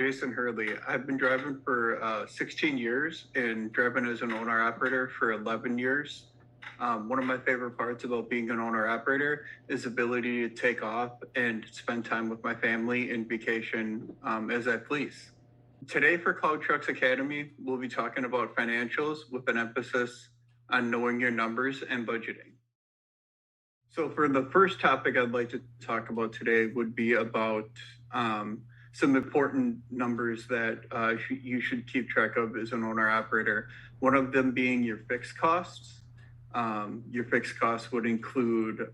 Jason Hurley. I've been driving for 16 years and driving as an owner-operator for 11 years. One of my favorite parts about being an owner-operator is the ability to take off and spend time with my family and vacation as I please. Today for CloudTrucks Academy, we'll be talking about financials with an emphasis on knowing your numbers and budgeting. So for the first topic I'd like to talk about today would be about some important numbers that you should keep track of as an owner-operator. One of them being your fixed costs. Your fixed costs would include,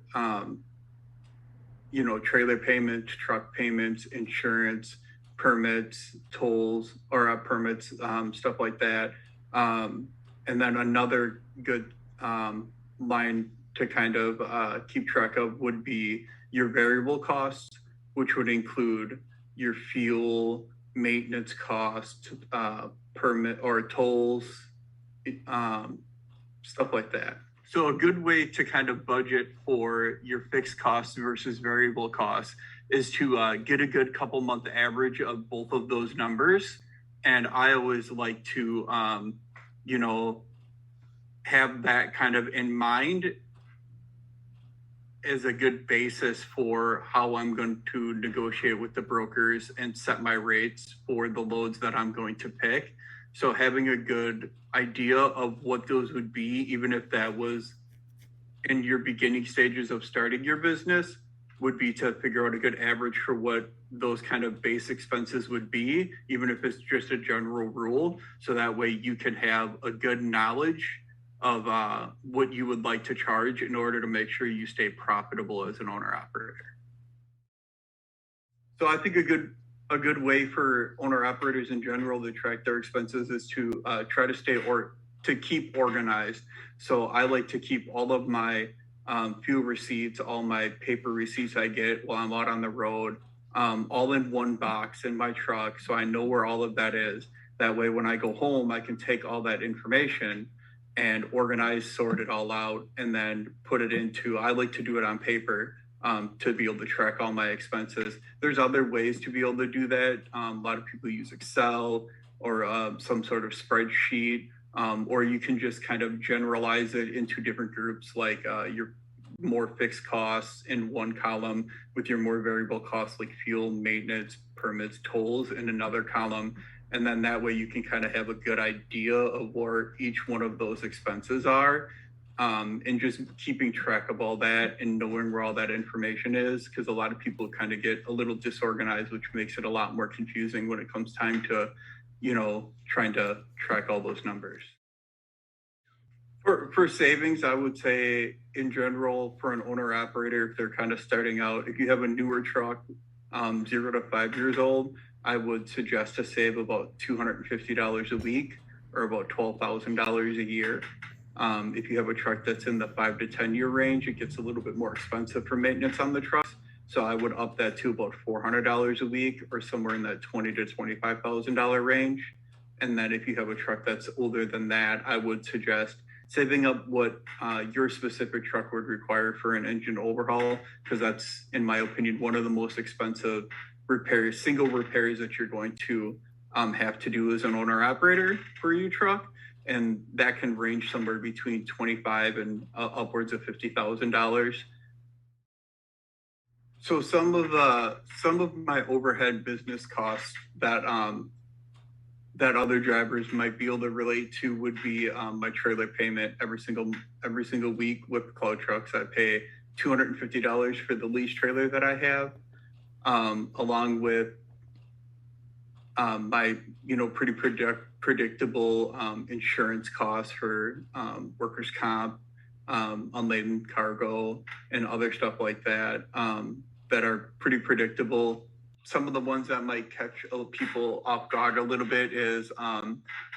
trailer payments, truck payments, insurance, permits, tolls, or permits, stuff like that. And then another good line to kind of keep track of would be your variable costs, which would include your fuel, maintenance costs, permit or tolls, stuff like that. So a good way to kind of budget for your fixed costs versus variable costs is to get a good couple month average of both of those numbers. And I always like to, have that kind of in mind as a good basis for how I'm going to negotiate with the brokers and set my rates for the loads that I'm going to pick. So having a good idea of what those would be, even if that was in your beginning stages of starting your business, would be to figure out a good average for what those kind of base expenses would be, even if it's just a general rule. So that way you can have a good knowledge of what you would like to charge in order to make sure you stay profitable as an owner-operator. So I think a good way for owner-operators in general to track their expenses is to try to to keep organized. So I like to keep all of my fuel receipts, all my paper receipts I get while I'm out on the road, all in one box in my truck, so I know where all of that is. That way when I go home, I can take all that information and organize, sort it all out, and then put it into, I like to do it on paper to be able to track all my expenses. There's other ways to be able to do that. A lot of people use Excel or some sort of spreadsheet, or you can just kind of generalize it into different groups, like your more fixed costs in one column with your more variable costs like fuel, maintenance, permits, tolls in another column. And then that way you can kind of have a good idea of where each one of those expenses are, and just keeping track of all that and knowing where all that information is, because a lot of people kind of get a little disorganized, which makes it a lot more confusing when it comes time to, trying to track all those numbers. For savings, I would say in general, for an owner operator, if they're kind of starting out, if you have a newer truck, 0 to 5 years old, I would suggest to save about $250 a week or about $12,000 a year. If you have a truck that's in the 5 to 10 year range, it gets a little bit more expensive for maintenance on the trucks. So I would up that to about $400 a week or somewhere in that $20,000 to $25,000 range. And then if you have a truck that's older than that, I would suggest saving up what your specific truck would require for an engine overhaul, because that's, in my opinion, one of the most expensive single repairs that you're going to have to do as an owner operator for your truck. And that can range somewhere between $25,000 and upwards of $50,000. So some of my overhead business costs that other drivers might be able to relate to would be my trailer payment every single week with CloudTrucks. I pay $250 for the lease trailer that I have, along with my pretty predictable insurance costs for workers' comp, unladen cargo, and other stuff like that that are pretty predictable. Some of the ones that might catch people off guard a little bit is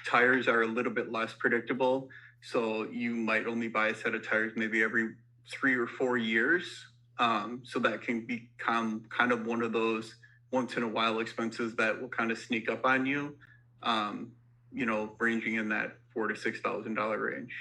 tires are a little bit less predictable. So you might only buy a set of tires maybe every 3 or 4 years. So that can become kind of one of those once in a while expenses that will kind of sneak up on you, ranging in that $4,000 to $6,000 range.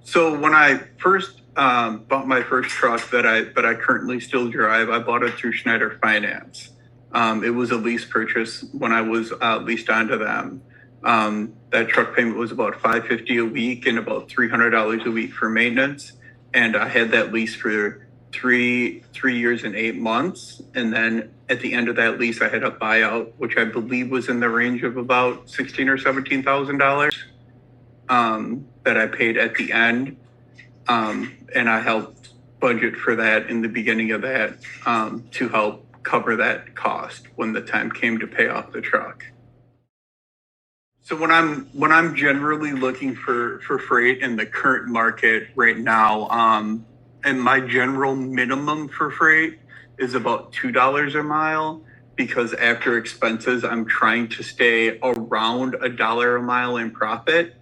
So when I first bought my first truck that I currently still drive, I bought it through Schneider Finance. It was a lease purchase when I was leased onto them. That truck payment was about $550 a week and about $300 a week for maintenance. And I had that lease for three years and 8 months. And then at the end of that lease, I had a buyout, which I believe was in the range of about $16,000 or $17,000 that I paid at the end. And I helped budget for that in the beginning of that to help cover that cost when the time came to pay off the truck. So when I'm generally looking for freight in the current market right now, and my general minimum for freight is about $2 a mile, because after expenses, I'm trying to stay around $1 a mile in profit,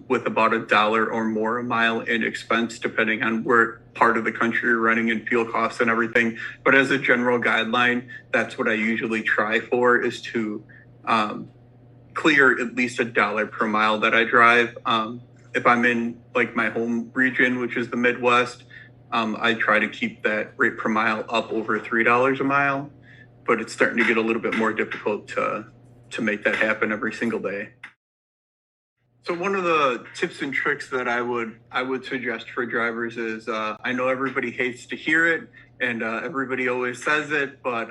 with about $1 or more a mile in expense, depending on where part of the country you're running and fuel costs and everything. But as a general guideline, that's what I usually try for, is to clear at least $1 per mile that I drive. If I'm in like my home region, which is the Midwest, I try to keep that rate per mile up over $3 a mile, but it's starting to get a little bit more difficult to make that happen every single day. So one of the tips and tricks that I would suggest for drivers is, I know everybody hates to hear it and everybody always says it, but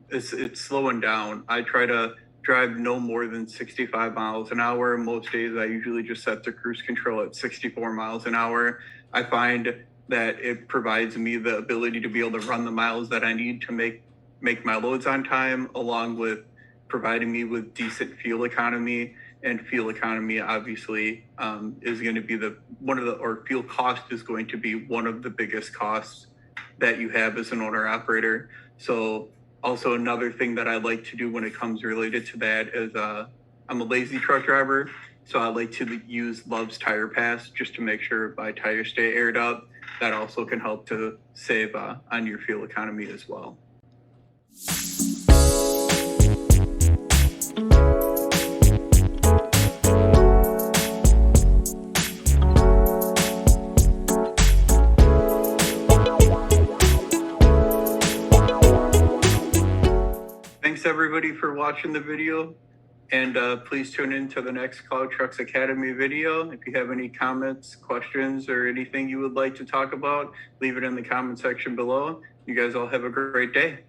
it's slowing down. I try to drive no more than 65 miles an hour. Most days I usually just set the cruise control at 64 miles an hour. I find that it provides me the ability to be able to run the miles that I need to make my loads on time, along with providing me with decent fuel economy. And fuel economy obviously is going to be fuel cost is going to be one of the biggest costs that you have as an owner operator. So also another thing that I like to do when it comes related to that is I'm a lazy truck driver. So I like to use Love's Tire Pass just to make sure my tires stay aired up. That also can help to save on your fuel economy as well. Thanks everybody for watching the video, and please tune in to the next CloudTrucks Academy video. If you have any comments, questions, or anything you would like to talk about, leave it in the comment section below. You guys all have a great day.